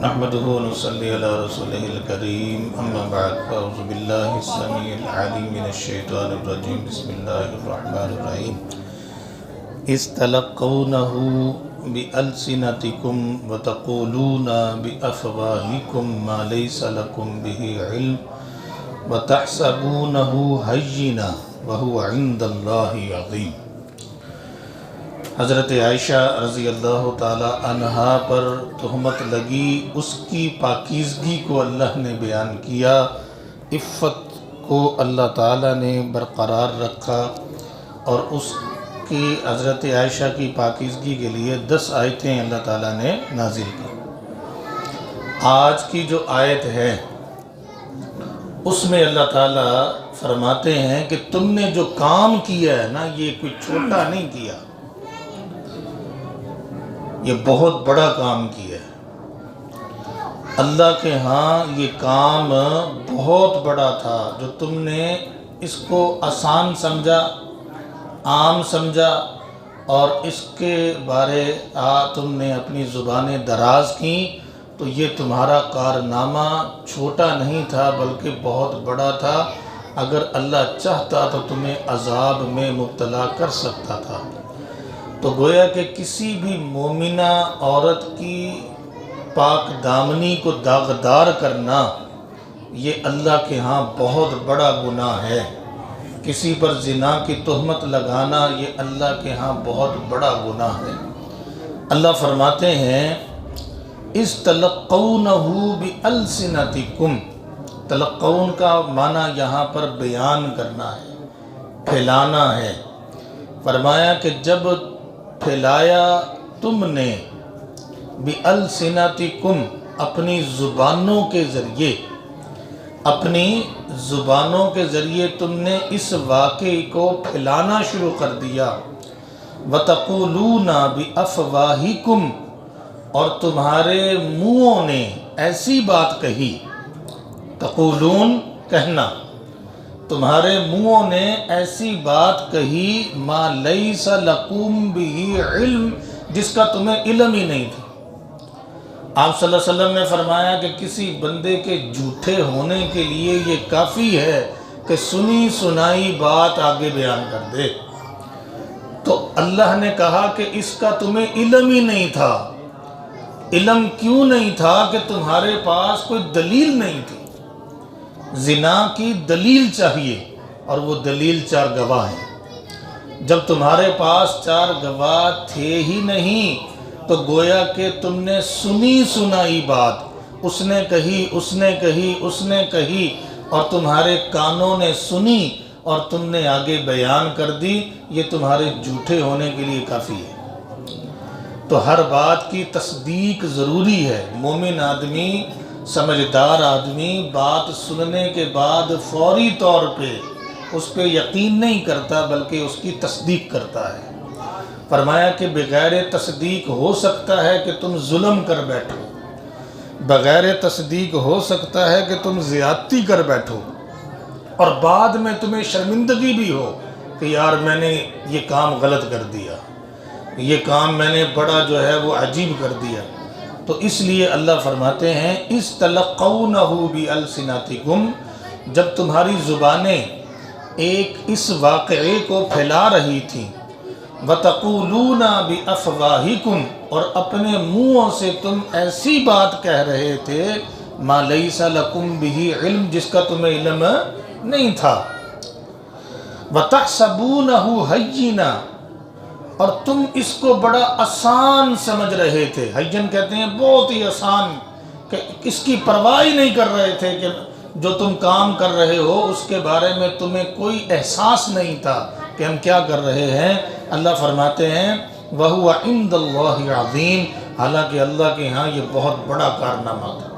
نحمده ونصلي على رسوله الكريم اما بعد فاعوذ بالله السميع العليم من الشيطان الرجيم بسم الله الرحمن الرحيم إذ تلقونه بألسنتكم وتقولون بأفواهكم ما ليس لكم به علم وتحسبونه هينا وهو عند الله عظيم۔ حضرت عائشہ رضی اللہ تعالی عنہا پر تہمت لگی، اس کی پاکیزگی کو اللہ نے بیان کیا، عفت کو اللہ تعالیٰ نے برقرار رکھا اور اس کی حضرت عائشہ کی پاکیزگی کے لیے 10 آیتیں اللہ تعالیٰ نے نازل کی۔ آج کی جو آیت ہے اس میں اللہ تعالیٰ فرماتے ہیں کہ تم نے جو کام کیا ہے نا، یہ کوئی چھوٹا نہیں کیا، یہ بہت بڑا کام کیا ہے۔ اللہ کے ہاں یہ کام بہت بڑا تھا، جو تم نے اس کو آسان سمجھا، عام سمجھا اور اس کے بارے تم نے اپنی زبانیں دراز کیں، تو یہ تمہارا کارنامہ چھوٹا نہیں تھا بلکہ بہت بڑا تھا۔ اگر اللہ چاہتا تو تمہیں عذاب میں مبتلا کر سکتا تھا۔ تو گویا کہ کسی بھی مومنہ عورت کی پاک دامنی کو داغدار کرنا یہ اللہ کے ہاں بہت بڑا گناہ ہے۔ کسی پر زنا کی تہمت لگانا یہ اللہ کے ہاں بہت بڑا گناہ ہے۔ اللہ فرماتے ہیں اِذْ تَلَقَّوْنَهُ بِأَلْسِنَتِكُمْ، تلقون کا معنی یہاں پر بیان کرنا ہے، پھیلانا ہے۔ فرمایا کہ جب پھیلایا تم نے بِأَلْسِنَتِكُمْ، اپنی زبانوں کے ذریعے، اپنی زبانوں کے ذریعے تم نے اس واقعے کو پھیلانا شروع کر دیا۔ وَتَقُولُونَ بِأَفْوَاهِكُمْ، اور تمہارے منہوں نے ایسی بات کہی، تقولون کہنا، تمہارے منہوں نے ایسی بات کہی ما لیس لکم بہ علم، جس کا تمہیں علم ہی نہیں تھا۔ آپ صلی اللہ علیہ وسلم نے فرمایا کہ کسی بندے کے جھوٹے ہونے کے لیے یہ کافی ہے کہ سنی سنائی بات آگے بیان کر دے۔ تو اللہ نے کہا کہ اس کا تمہیں علم ہی نہیں تھا۔ علم کیوں نہیں تھا؟ کہ تمہارے پاس کوئی دلیل نہیں تھی۔ زنا کی دلیل چاہیے اور وہ دلیل 4 گواہ ہیں۔ جب تمہارے پاس 4 گواہ تھے ہی نہیں تو گویا کہ تم نے سنی سنائی بات، اس نے کہی، اس نے کہی، اس نے کہی، اور تمہارے کانوں نے سنی اور تم نے آگے بیان کر دی، یہ تمہارے جھوٹے ہونے کے لیے کافی ہے۔ تو ہر بات کی تصدیق ضروری ہے۔ مومن آدمی، سمجھدار آدمی بات سننے کے بعد فوری طور پہ اس پہ یقین نہیں کرتا بلکہ اس کی تصدیق کرتا ہے۔ فرمایا کہ بغیر تصدیق ہو سکتا ہے کہ تم ظلم کر بیٹھو، بغیر تصدیق ہو سکتا ہے کہ تم زیادتی کر بیٹھو، اور بعد میں تمہیں شرمندگی بھی ہو کہ یار میں نے یہ کام غلط کر دیا، یہ کام میں نے بڑا جو ہے وہ عجیب کر دیا۔ تو اس لیے اللہ فرماتے ہیں اِذْ تَلَقَّوْنَهُ بِأَلْسِنَتِكُمْ، جب تمہاری زبانیں ایک اس واقعے کو پھیلا رہی تھیں، وَتَقُولُونَ بِأَفْوَاهِكُمْ، اور اپنے منہوں سے تم ایسی بات کہہ رہے تھے مَا لَيْسَ لَكُمْ بِهِ علم، جس کا تمہیں علم نہیں تھا۔ وَتَحْسَبُونَهُ هَيِّنًا، اور تم اس کو بڑا آسان سمجھ رہے تھے۔ ہین کہتے ہیں بہت ہی آسان، کہ اس کی پرواہ ہی نہیں کر رہے تھے کہ جو تم کام کر رہے ہو اس کے بارے میں تمہیں کوئی احساس نہیں تھا کہ ہم کیا کر رہے ہیں۔ اللہ فرماتے ہیں وَهُوَ عِندَ اللَّهِ عَظِيمٌ، حالانکہ اللہ کے ہاں یہ بہت بڑا کارنامہ تھا۔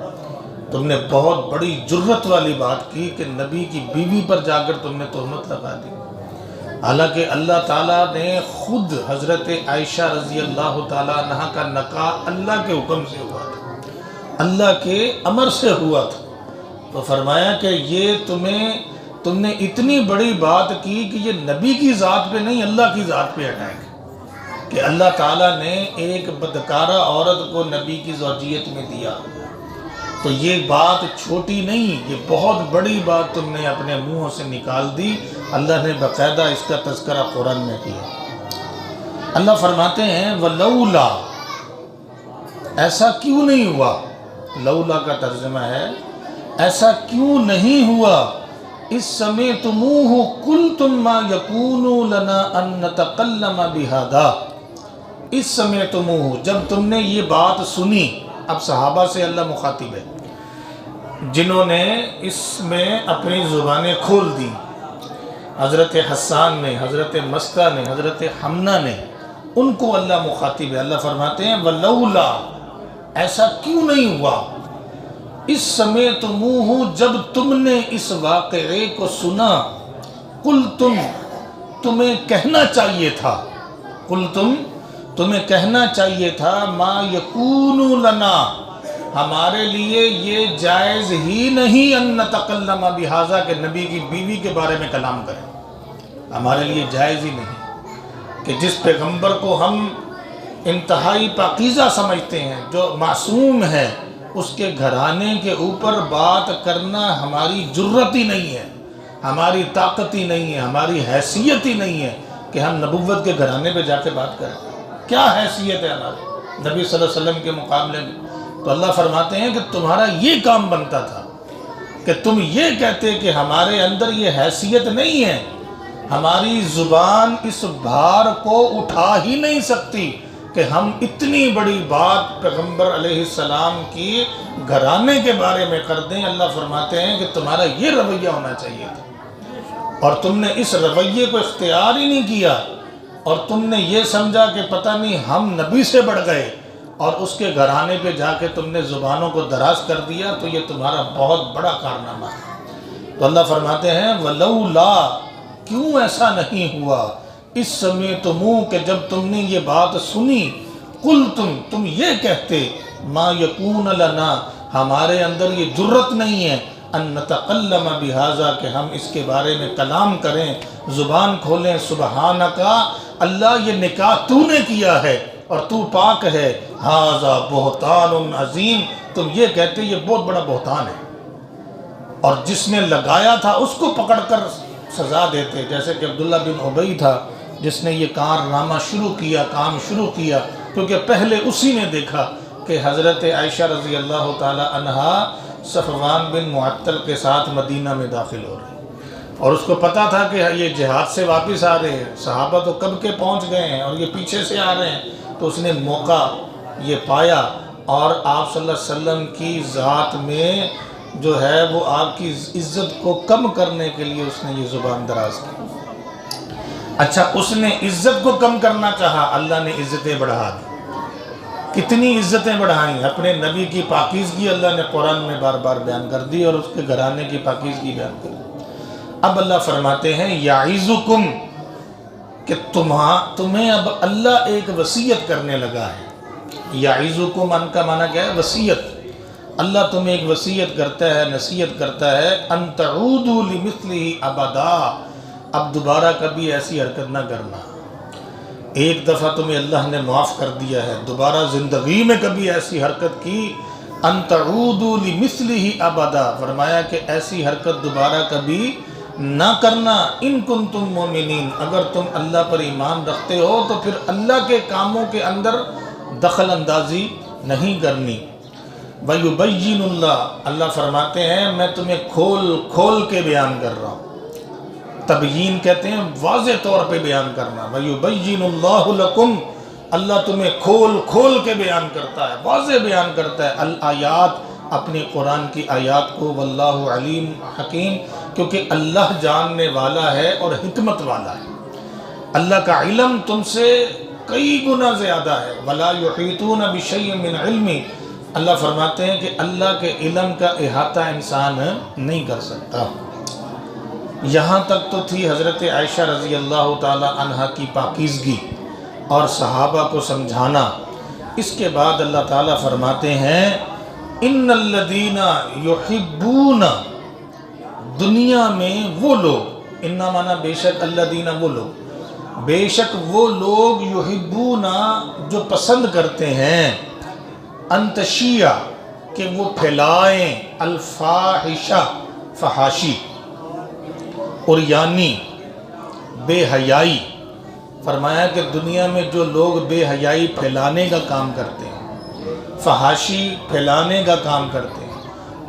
تم نے بہت بڑی جرت والی بات کی کہ نبی کی بیوی پر جا کر تم نے تہمت لگا دی، حالانکہ اللہ تعالیٰ نے خود حضرت عائشہ رضی اللہ تعالیٰ عنہ کا نکاح اللہ کے حکم سے ہوا تھا، اللہ کے امر سے ہوا تھا۔ تو فرمایا کہ یہ تم نے اتنی بڑی بات کی کہ یہ نبی کی ذات پہ نہیں اللہ کی ذات پہ اٹیک، کہ اللہ تعالیٰ نے ایک بدکارہ عورت کو نبی کی زوجیت میں دیا، تو یہ بات چھوٹی نہیں، یہ بہت بڑی بات تم نے اپنے منہوں سے نکال دی۔ اللہ نے باقاعدہ اس کا تذکرہ قرآن میں کیا۔ اللہ فرماتے ہیں وَلَوْلَا، ایسا کیوں نہیں ہوا، لولا کا ترجمہ ہے ایسا کیوں نہیں ہوا، اس سمعتموہ قلتم ما یکون لنا ان نتکلم بہذا، اس سمعتموہ جب تم نے یہ بات سنی۔ اب صحابہ سے اللہ مخاطب ہے جنہوں نے اس میں اپنی زبانیں کھول دی، حضرت حسان نے، حضرت مستہ نے، حضرت حمنہ نے، ان کو اللہ مخاطب ہے۔ اللہ فرماتے ہیں وَلَوْلَا، ایسا کیوں نہیں ہوا، اس سمعتموہ جب تم نے اس واقعے کو سنا، قلتم تمہیں کہنا چاہیے تھا، قلتم تمہیں کہنا چاہیے تھا، ما یکون لنا، ہمارے لیے یہ جائز ہی نہیں ان نتکلم بہذا کہ نبی کی بیوی کے بارے میں کلام کریں، ہمارے لیے جائز ہی نہیں کہ جس پیغمبر کو ہم انتہائی پاکیزہ سمجھتے ہیں، جو معصوم ہے، اس کے گھرانے کے اوپر بات کرنا ہماری جرت ہی نہیں ہے، ہماری طاقت ہی نہیں ہے، ہماری حیثیت ہی نہیں ہے کہ ہم نبوت کے گھرانے پہ جا کے بات کریں۔ کیا حیثیت ہے ہماری نبی صلی اللہ علیہ وسلم کے مقابلے میں؟ تو اللہ فرماتے ہیں کہ تمہارا یہ کام بنتا تھا کہ تم یہ کہتے کہ ہمارے اندر یہ حیثیت نہیں ہے، ہماری زبان اس بھار کو اٹھا ہی نہیں سکتی کہ ہم اتنی بڑی بات پیغمبر علیہ السلام کی گھرانے کے بارے میں کر دیں۔ اللہ فرماتے ہیں کہ تمہارا یہ رویہ ہونا چاہیے تھا، اور تم نے اس رویے کو اختیار ہی نہیں کیا، اور تم نے یہ سمجھا کہ پتہ نہیں ہم نبی سے بڑھ گئے، اور اس کے گھرانے پہ جا کے تم نے زبانوں کو دراز کر دیا، تو یہ تمہارا بہت بڑا کارنامہ ہے۔ تو اللہ فرماتے ہیں وَلَوْلَا، کیوں ایسا نہیں ہوا، اس سمعتموہ کہ جب تم نے یہ بات سنی، قلتم تم یہ کہتے، ما یکون لنا، ہمارے اندر یہ جرت نہیں ہے، ان نتکلم بہذا کہ ہم اس کے بارے میں کلام کریں، زبان کھولیں۔ سبحانکا، اللہ یہ نکاح تو نے کیا ہے اور تو پاک ہے، ھذا بہتان عظیم، تم یہ کہتے یہ بہت بڑا بہتان ہے، اور جس نے لگایا تھا اس کو پکڑ کر سزا دیتے، جیسے کہ عبداللہ بن ابی تھا جس نے یہ کارنامہ شروع کیا، کام شروع کیا، کیونکہ پہلے اسی نے دیکھا کہ حضرت عائشہ رضی اللہ تعالی عنہا صفوان بن معطل کے ساتھ مدینہ میں داخل ہو رہے ہیں، اور اس کو پتا تھا کہ یہ جہاد سے واپس آ رہے ہیں، صحابہ تو کب کے پہنچ گئے ہیں اور یہ پیچھے سے آ رہے ہیں، تو اس نے موقع یہ پایا، اور آپ صلی اللہ علیہ وسلم کی ذات میں جو ہے وہ آپ کی عزت کو کم کرنے کے لیے اس نے یہ زبان دراز کی۔ اچھا، اس نے عزت کو کم کرنا چاہا، اللہ نے عزتیں بڑھا دی۔ کتنی عزتیں بڑھائیں، اپنے نبی کی پاکیزگی اللہ نے قرآن میں بار بار بیان کر دی، اور اس کے گھرانے کی پاکیزگی بیان کر دی۔ اب اللہ فرماتے ہیں یعظکم، کہ تمہیں اب اللہ ایک وصیت کرنے لگا ہے۔ یعظکم، ان کا معنی کیا ہے؟ وصیت۔ اللہ تمہیں ایک وصیت کرتا ہے، نصیحت کرتا ہے، ان تعودوا لمثلہ ابدا، اب دوبارہ کبھی ایسی حرکت نہ کرنا۔ ایک دفعہ تمہیں اللہ نے معاف کر دیا ہے، دوبارہ زندگی میں کبھی ایسی حرکت کی، ان تعودوا لمثلہ ابدا، فرمایا کہ ایسی حرکت دوبارہ کبھی نہ کرنا، ان کنتم مومنین، اگر تم اللہ پر ایمان رکھتے ہو تو پھر اللہ کے کاموں کے اندر دخل اندازی نہیں کرنی۔ وَيُبَيِّنُ اللَّهُ، اللہ فرماتے ہیں میں تمہیں کھول کھول کے بیان کر رہا ہوں۔ تبیین کہتے ہیں واضح طور پہ بیان کرنا۔ وَيُبَيِّنُ اللَّهُ لَكُمْ، اللہ تمہیں کھول کھول کے بیان کرتا ہے، واضح بیان کرتا ہے الآیات، اپنی قرآن کی آیات کو، واللہ علیم حکیم، کیونکہ اللہ جاننے والا ہے اور حکمت والا ہے۔ اللہ کا علم تم سے کئی گنا زیادہ ہے۔ وَلَا يُحِيطُونَ بِشَيْءٍ مِّنْ عِلْمِهِ، اللہ فرماتے ہیں کہ اللہ کے علم کا احاطہ انسان نہیں کر سکتا۔ یہاں تک تو تھی حضرت عائشہ رضی اللہ تعالی عنہا کی پاکیزگی اور صحابہ کو سمجھانا۔ اس کے بعد اللہ تعالیٰ فرماتے ہیں ان الذین یحبون، دنیا میں وہ لوگ، ان مانا بے شک الذین وہ لوگ، بے شک وہ لوگ، یحبون جو پسند کرتے ہیں، ان تشیع کہ وہ پھیلائیں الفاحشہ، فحاشی، عریانی، بے حیائی. فرمایا کہ دنیا میں جو لوگ بے حیائی پھیلانے کا کام کرتے ہیں، فحاشی پھیلانے کا کام کرتے ہیں،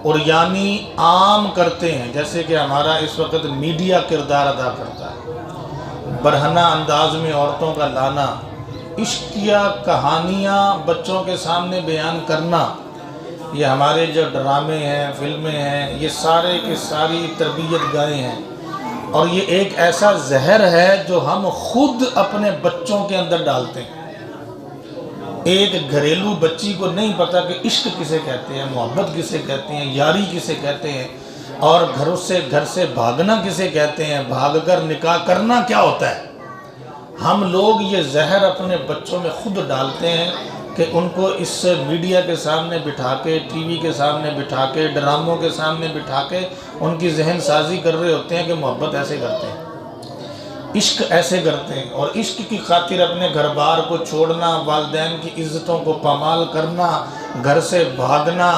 عریانی عام کرتے ہیں، جیسے کہ ہمارا اس وقت میڈیا کردار ادا کرتا ہے، برہنہ انداز میں عورتوں کا لانا، عشقیہ کہانیاں بچوں کے سامنے بیان کرنا، یہ ہمارے جو ڈرامے ہیں، فلمیں ہیں، یہ سارے کی ساری تربیت گاہیں ہیں. اور یہ ایک ایسا زہر ہے جو ہم خود اپنے بچوں کے اندر ڈالتے ہیں. ایک گھریلو بچی کو نہیں پتا کہ عشق کسے کہتے ہیں، محبت کسے کہتے ہیں، یاری کسے کہتے ہیں، اور گھر سے بھاگنا کسے کہتے ہیں، بھاگ کر نکاح کرنا کیا ہوتا ہے. ہم لوگ یہ زہر اپنے بچوں میں خود ڈالتے ہیں کہ ان کو اس سے میڈیا کے سامنے بٹھا کے، ٹی وی کے سامنے بٹھا کے، ڈراموں کے سامنے بٹھا کے ان کی ذہن سازی کر رہے ہوتے ہیں کہ محبت ایسے کرتے ہیں، عشق ایسے کرتے ہیں. اور عشق کی خاطر اپنے گھر بار کو چھوڑنا، والدین کی عزتوں کو پامال کرنا، گھر سے بھاگنا،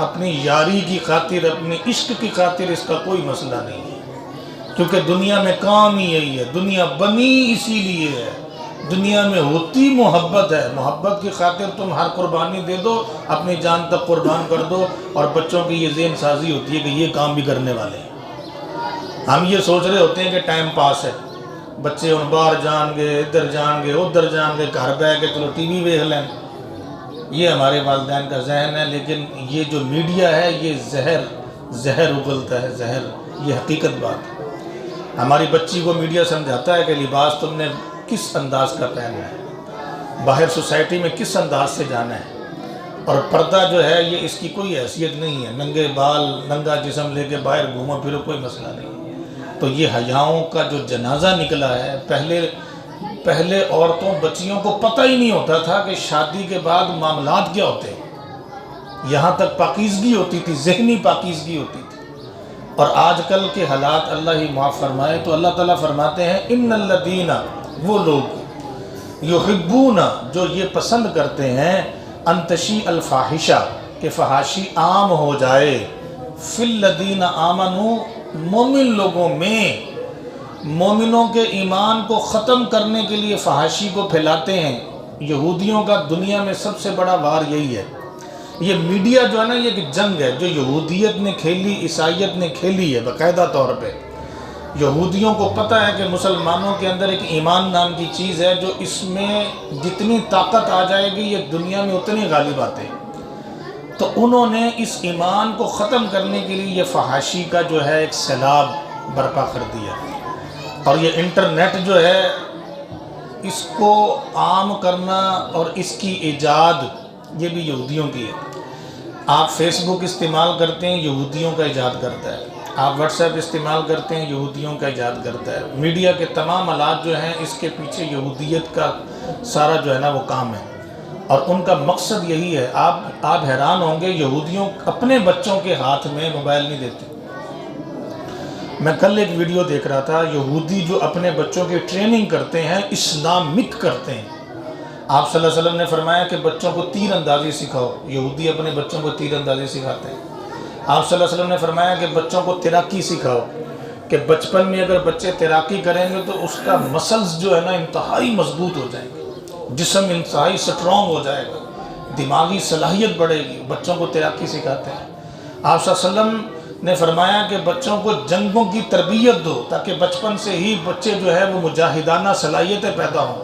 اپنی یاری کی خاطر، اپنی عشق کی خاطر، اس کا کوئی مسئلہ نہیں ہے. کیونکہ دنیا میں کام ہی یہی ہے، دنیا بنی اسی لیے ہے، دنیا میں ہوتی محبت ہے. محبت کی خاطر تم ہر قربانی دے دو، اپنی جان تک قربان کر دو، اور بچوں کی یہ ذہن سازی ہوتی ہے کہ یہ کام بھی کرنے والے ہیں. ہم یہ سوچ رہے ہوتے ہیں کہ ٹائم پاس ہے، بچے ان باہر جان گے، ادھر جان گے، ادھر جان گے، گھر بیٹھ کے چلو ٹی وی دیکھ لیں. یہ ہمارے والدین کا ذہن ہے. لیکن یہ جو میڈیا ہے یہ زہر اگلتا ہے، زہر. یہ حقیقت بات ہے. ہماری بچی کو میڈیا سمجھاتا ہے کہ لباس تم نے کس انداز کا پہننا ہے، باہر سوسائٹی میں کس انداز سے جانا ہے، اور پردہ جو ہے یہ اس کی کوئی حیثیت نہیں ہے. ننگے بال، ننگا جسم لے کے باہر گھومو پھرو، کوئی مسئلہ نہیں. تو یہ حیاؤں کا جو جنازہ نکلا ہے، پہلے عورتوں، بچیوں کو پتہ ہی نہیں ہوتا تھا کہ شادی کے بعد معاملات کیا ہوتے ہیں. یہاں تک پاکیزگی ہوتی تھی، ذہنی پاکیزگی ہوتی تھی. اور آج کل کے حالات اللہ ہی معاف فرمائے. تو اللہ تعالیٰ فرماتے ہیں ان الذین، وہ لوگ، یحبون، جو یہ پسند کرتے ہیں، ان تشیع الفاحشہ، کہ فحاشی عام ہو جائے، فی الذین آمنوا، مومن لوگوں میں، مومنوں کے ایمان کو ختم کرنے کے لیے فحاشی کو پھیلاتے ہیں. یہودیوں کا دنیا میں سب سے بڑا وار یہی ہے. یہ میڈیا جو ہے نا، یہ ایک جنگ ہے جو یہودیت نے کھیلی، عیسائیت نے کھیلی ہے باقاعدہ طور پہ. یہودیوں کو پتہ ہے کہ مسلمانوں کے اندر ایک ایمان نام کی چیز ہے، جو اس میں جتنی طاقت آ جائے گی یہ دنیا میں اتنی غالب آتے ہیں. تو انہوں نے اس ایمان کو ختم کرنے کے لیے یہ فحاشی کا جو ہے ایک سیلاب برپا کر دیا. اور یہ انٹرنیٹ جو ہے، اس کو عام کرنا اور اس کی ایجاد یہ بھی یہودیوں کی ہے. آپ فیس بک استعمال کرتے ہیں، یہودیوں کا ایجاد کرتا ہے. آپ واٹس ایپ استعمال کرتے ہیں، یہودیوں کا ایجاد کرتا ہے. میڈیا کے تمام آلات جو ہیں، اس کے پیچھے یہودیت کا سارا جو ہے نا وہ کام ہے. اور ان کا مقصد یہی ہے. آپ حیران ہوں گے، یہودیوں اپنے بچوں کے ہاتھ میں موبائل نہیں دیتے. میں کل ایک ویڈیو دیکھ رہا تھا، یہودی جو اپنے بچوں کی ٹریننگ کرتے ہیں، اسلامک کرتے ہیں. آپ صلی اللہ علیہ وسلم نے فرمایا کہ بچوں کو تیر اندازی سکھاؤ. یہودی اپنے بچوں کو تیر اندازی سکھاتے ہیں. آپ صلی اللہ علیہ وسلم نے فرمایا کہ بچوں کو تیراکی سکھاؤ، کہ بچپن میں اگر بچے تیراکی کریں گے تو اس کا مسلز جو ہے نا انتہائی مضبوط ہو جائیں گے، جسم انتہائی سٹرونگ ہو جائے گا، دماغی صلاحیت بڑھے گی. بچوں کو تیراکی سکھاتے ہیں. آپ صلی اللہ علیہ وسلم نے فرمایا کہ بچوں کو جنگوں کی تربیت دو، تاکہ بچپن سے ہی بچے جو ہے وہ مجاہدانہ صلاحیتیں پیدا ہوں.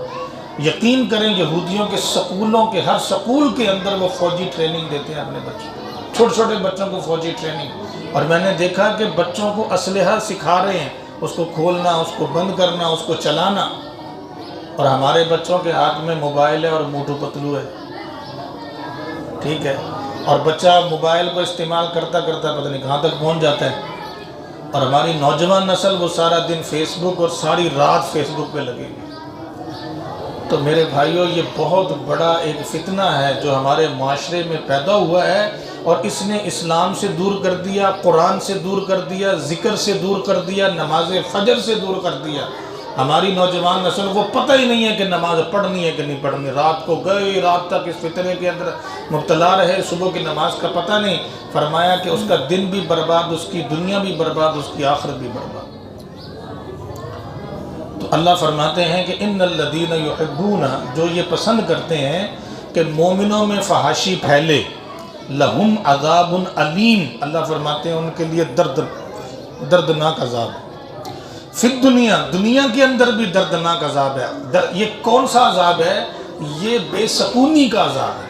یقین کریں، یہودیوں کے سکولوں کے ہر سکول کے اندر وہ فوجی ٹریننگ دیتے ہیں اپنے بچوں کو، چھوٹے چھوٹے بچوں کو فوجی ٹریننگ. اور میں نے دیکھا کہ بچوں کو اسلحہ سکھا رہے ہیں، اس کو کھولنا، اس کو بند کرنا، اس کو چلانا. اور ہمارے بچوں کے ہاتھ میں موبائل ہے اور موٹو پتلو ہے. ٹھیک ہے، اور بچہ موبائل کو استعمال کرتا کرتا پتہ نہیں کہاں تک پہنچ جاتا ہے. اور ہماری نوجوان نسل وہ سارا دن فیس بک اور ساری رات فیس بک پہ لگے گی. تو میرے بھائیوں، یہ بہت بڑا ایک فتنہ ہے جو ہمارے معاشرے میں پیدا ہوا ہے، اور اس نے اسلام سے دور کر دیا، قرآن سے دور کر دیا، ذکر سے دور کر دیا، نماز فجر سے دور کر دیا. ہماری نوجوان نسل کو پتہ ہی نہیں ہے کہ نماز پڑھنی ہے کہ نہیں پڑھنی، رات کو گئی رات تک اس فتنے کے اندر مبتلا رہے، صبح کی نماز کا پتہ نہیں۔ فرمایا کہ اس کا دن بھی برباد، اس کی دنیا بھی برباد، اس کی آخرت بھی برباد۔ تو اللہ فرماتے ہیں کہ ان الذین یحبون، جو یہ پسند کرتے ہیں کہ مومنوں میں فحاشی پھیلے، لہم عذاب علیم، اللہ فرماتے ہیں ان کے لیے دردناک عذاب ہے۔ فی الدنیا، دنیا کے اندر بھی دردناک عذاب ہے۔ یہ کون سا عذاب ہے؟ یہ بے سکونی کا عذاب ہے،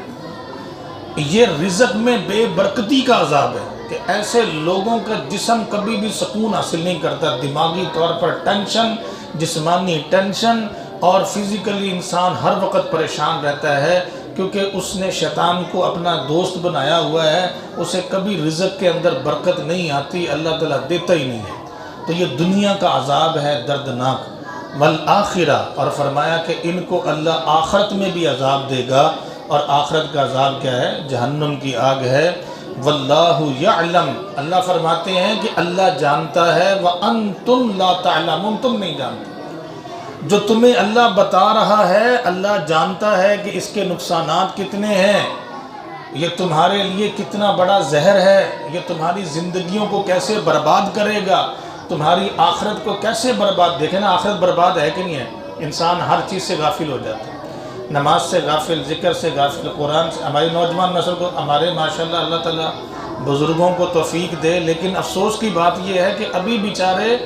یہ رزق میں بے برکتی کا عذاب ہے کہ ایسے لوگوں کا جسم کبھی بھی سکون حاصل نہیں کرتا، دماغی طور پر ٹینشن، جسمانی ٹینشن، اور فزیکلی انسان ہر وقت پریشان رہتا ہے کیونکہ اس نے شیطان کو اپنا دوست بنایا ہوا ہے، اسے کبھی رزق کے اندر برکت نہیں آتی، اللہ تعالیٰ دیتا ہی نہیں ہے۔ تو یہ دنیا کا عذاب ہے دردناک، والآخرہ، اور فرمایا کہ ان کو اللہ آخرت میں بھی عذاب دے گا، اور آخرت کا عذاب کیا ہے؟ جہنم کی آگ ہے۔ واللہ یعلم، اللہ فرماتے ہیں کہ اللہ جانتا ہے، وانتم لا تعلمون، تم نہیں جانتے۔ جو تمہیں اللہ بتا رہا ہے اللہ جانتا ہے کہ اس کے نقصانات کتنے ہیں، یہ تمہارے لیے کتنا بڑا زہر ہے، یہ تمہاری زندگیوں کو کیسے برباد کرے گا، تمہاری آخرت کو کیسے برباد۔ دیکھیں نا آخرت برباد ہے کہ نہیں ہے؟ انسان ہر چیز سے غافل ہو جاتا ہے، نماز سے غافل، ذکر سے غافل، قرآن سے۔ ہماری نوجوان نسل کو، ہمارے ماشاءاللہ اللہ تعالیٰ بزرگوں کو توفیق دے، لیکن افسوس کی بات یہ ہے کہ ابھی بیچارے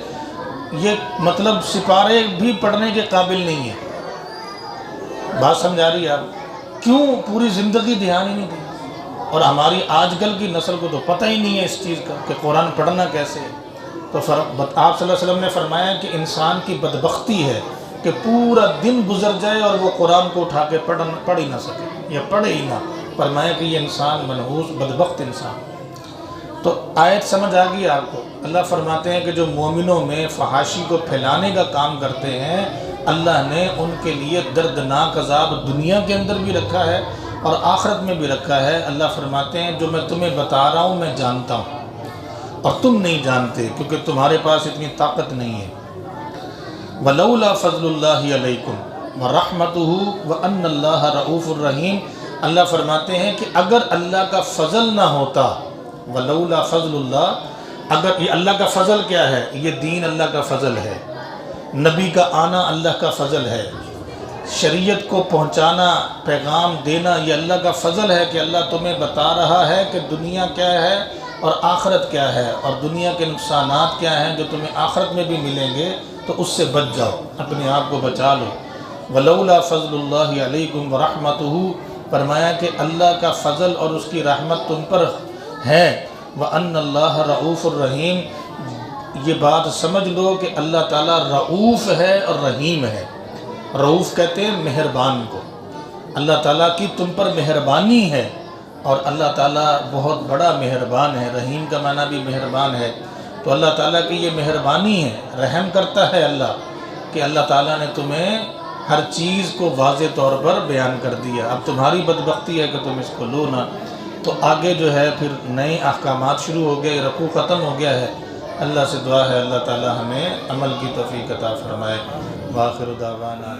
یہ مطلب سپارے بھی پڑھنے کے قابل نہیں ہیں۔ بات سمجھا رہی ہے آپ؟ کیوں؟ پوری زندگی دھیان ہی نہیں دی۔ اور ہماری آج کل کی نسل کو تو پتہ ہی نہیں ہے اس چیز کا کہ قرآن پڑھنا کیسے ہے۔ تو آپ صلی اللہ علیہ وسلم نے فرمایا کہ انسان کی بدبختی ہے کہ پورا دن گزر جائے اور وہ قرآن کو اٹھا کے پڑھ ہی نہ سکے یا پڑھے ہی نہ۔ فرمایا کہ یہ انسان منحوس بدبخت انسان۔ تو آیت سمجھ آ گئی آپ کو؟ اللہ فرماتے ہیں کہ جو مومنوں میں فحاشی کو پھیلانے کا کام کرتے ہیں، اللہ نے ان کے لیے دردناک عذاب دنیا کے اندر بھی رکھا ہے اور آخرت میں بھی رکھا ہے۔ اللہ فرماتے ہیں جو میں تمہیں بتا رہا ہوں میں جانتا ہوں اور تم نہیں جانتے کیونکہ تمہارے پاس اتنی طاقت نہیں ہے۔ وَلَوْلَا فَضْلُ اللَّهِ عَلَيْكُمْ وَرَحْمَتُهُ وَأَنَّ اللَّهَ رَؤُوفٌ الرَّحِيمٌ، اللہ فرماتے ہیں کہ اگر اللہ کا فضل نہ ہوتا، وَلَوْلَا فَضْلُ اللَّهِ، اگر یہ اللہ کا فضل کیا ہے؟ یہ دین اللہ کا فضل ہے، نبی کا آنا اللہ کا فضل ہے، شریعت کو پہنچانا، پیغام دینا، یہ اللہ کا فضل ہے کہ اللہ تمہیں بتا رہا ہے کہ دنیا کیا ہے اور آخرت کیا ہے، اور دنیا کے نقصانات کیا ہیں جو تمہیں آخرت میں بھی ملیں گے، تو اس سے بچ جاؤ، اپنے آپ کو بچا لو۔ وَلَوْلَا فَضْلُ اللَّهِ عَلَيْكُمْ وَرَحْمَتُهُ، فرمایا کہ اللہ کا فضل اور اس کی رحمت تم پر ہے۔ وَأَنَّ اللَّهَ رَؤُوفٌ الرَّحِيمٌ، یہ بات سمجھ لو کہ اللہ تعالیٰ رؤوف ہے اور رحیم ہے۔ رؤوف کہتے ہیں مہربان کو، اللہ تعالیٰ کی تم پر مہربانی ہے اور اللہ تعالیٰ بہت بڑا مہربان ہے۔ رحیم کا معنی بھی مہربان ہے، تو اللہ تعالیٰ کی یہ مہربانی ہے، رحم کرتا ہے اللہ کہ اللہ تعالیٰ نے تمہیں ہر چیز کو واضح طور پر بیان کر دیا۔ اب تمہاری بدبختی ہے کہ تم اس کو لو نہ، تو آگے جو ہے پھر نئے احکامات شروع ہو گئے، رکوع ختم ہو گیا ہے۔ اللہ سے دعا ہے اللہ تعالیٰ ہمیں عمل کی توفیق عطا فرمائے۔ وآخر دعوانا